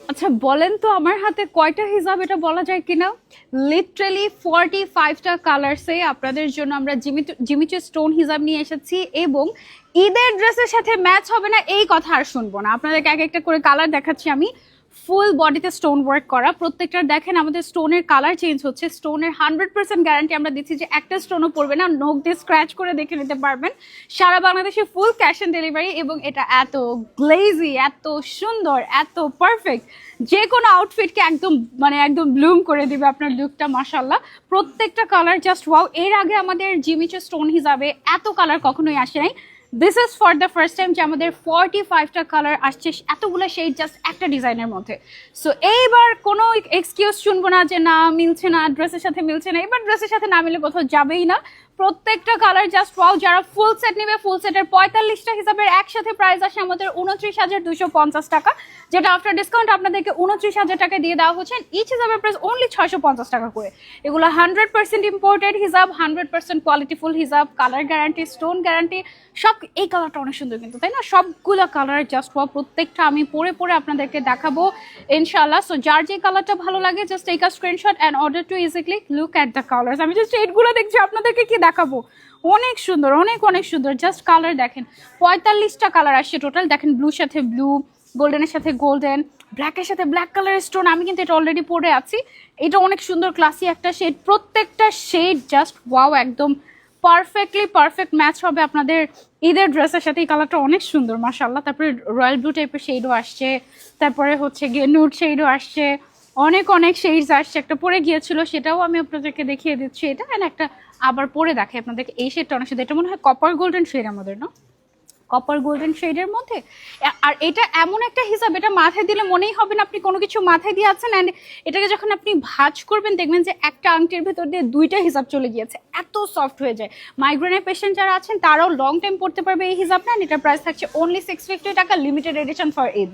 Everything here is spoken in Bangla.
আচ্ছা বলেন তো আমার হাতে কয়টা হিজাব এটা বলা যায় কিনা। লিটারালি 45টা কালার্সে আপনাদের জন্য আমরা জিমিচু স্টোন হিজাব নিয়ে এসেছি, এবং ঈদের ড্রেসের সাথে ম্যাচ হবে না এই কথা আর শুনবো না। আপনাদেরকে এক একটা করে কালার দেখাচ্ছি আমি। ফুল বডিতে স্টোন ওয়ার্ক করা, প্রত্যেকটা দেখেন আমাদের স্টোনের কালার চেঞ্জ হচ্ছে। স্টোনের 100% গ্যারান্টি আমরা দিচ্ছি যে একটা স্টোনও পড়বে না, নখ দিয়ে স্ক্র্যাচ করে দেখে নিতে পারবেন। সারা বাংলাদেশে ফুল ক্যাশ অন ডেলিভারি, এবং এটা এত গ্লেজি, এত সুন্দর, এত পারফেক্ট, যে কোনো আউটফিটকে একদম মানে একদম ব্লুম করে দিবে আপনার লুকটা। মাশাল্লাহ, প্রত্যেকটা কালার জাস্ট ওয়াও। এর আগে আমাদের জিমিচু স্টোন হিসাবে এত কালার কখনোই আসে নাই। This is for the first time যে আমাদের 45টা কালার আসছে, এতগুলো শেড জাস্ট একটা ডিজাইনের মধ্যে। সো এইবার কোনো এক্সকিউজ শুনবো না যে না মিলছে না, ড্রেসের সাথে মিলছে না। এবার ড্রেসের সাথে না মিলে কোথাও যাবেই না। প্রত্যেকটা কালার জাস্ট ওয়াও। যারা ফুল সেট নেবে, ফুল সেটের 45টা হিসাবের একসাথে প্রাইস আসে আমাদের 29,250 টাকা, যেটা আফটার ডিসকাউন্ট আপনাদেরকে 29,000 টাকা দিয়ে দেওয়া হচ্ছে। ইচ হিসাবের প্রাইস অনলি 650 টাকা করে। এগুলো 100% ইম্পোর্টেড হিসাব, 100% কোয়ালিটিফুল হিসাব, কালার গ্যারান্টি, স্টোন গ্যারান্টি সব। এই কালারটা অনেক সুন্দর কিন্তু, তাই না? সবগুলো কালার জাস্ট ওয়াও। প্রত্যেকটা আমি পরে পরে আপনাদেরকে দেখাবো ইনশাআল্লাহ। সো যার যে কালারটা ভালো লাগে just take a screenshot and order to easily look at the colours. আমি জাস্ট এইগুলো দেখছি, আপনাদেরকে কি দেখাবো। অনেক সুন্দর, অনেক অনেক সুন্দর। জাস্ট কালার দেখেন, 45টা কালার আসছে টোটাল। দেখেন ব্লুর সাথে ব্লু, গোল্ডেনের সাথে গোল্ডেন, ব্ল্যাকের সাথে ব্ল্যাক কালারের স্টোন। আমি কিন্তু এটা অলরেডি পরে আছি। এটা অনেক সুন্দর ক্লাসি একটা শেড। প্রত্যেকটা শেড জাস্ট ওয়াও, একদম পারফেক্টলি পারফেক্ট ম্যাচ হবে আপনাদের ঈদের ড্রেসের সাথে। এই কালারটা অনেক সুন্দর মাশাআল্লাহ। তারপরে রয়্যাল ব্লু টাইপের শেডও আসছে, তারপরে হচ্ছে গিয়ে নুড শেডও আসছে, অনেক অনেক শেডস আসছে। একটা পরে গিয়েছিল, সেটাও আমি আপনাদেরকে দেখিয়ে দিচ্ছি। এটা অ্যান্ড একটা আবার পরে দেখে আপনাদেরকে। এই শেডটা অনেক সুন্দর, এটা মনে হয় কপার গোল্ডেন শেড আমাদের, না? কপার গোল্ডেন শেডের মধ্যে। আর এটা এমন একটা হিসাব, এটা মাথায় দিলে মনেই হবে না আপনি কোনো কিছু মাথায় দিয়ে আছেন। অ্যান্ড এটাকে যখন আপনি ভাঁজ করবেন দেখবেন যে একটা আংটির ভেতর দিয়ে দুইটা হিসাব চলে গিয়েছে, এত সফট হয়ে যায়। মাইগ্রেনের পেশেন্ট যারা আছেন তারাও লং টাইম পড়তে পারবে এই হিসাবটা। এটার প্রাইস থাকছে অনলি 650 টাকা, লিমিটেড এডিশন ফর ঈদ।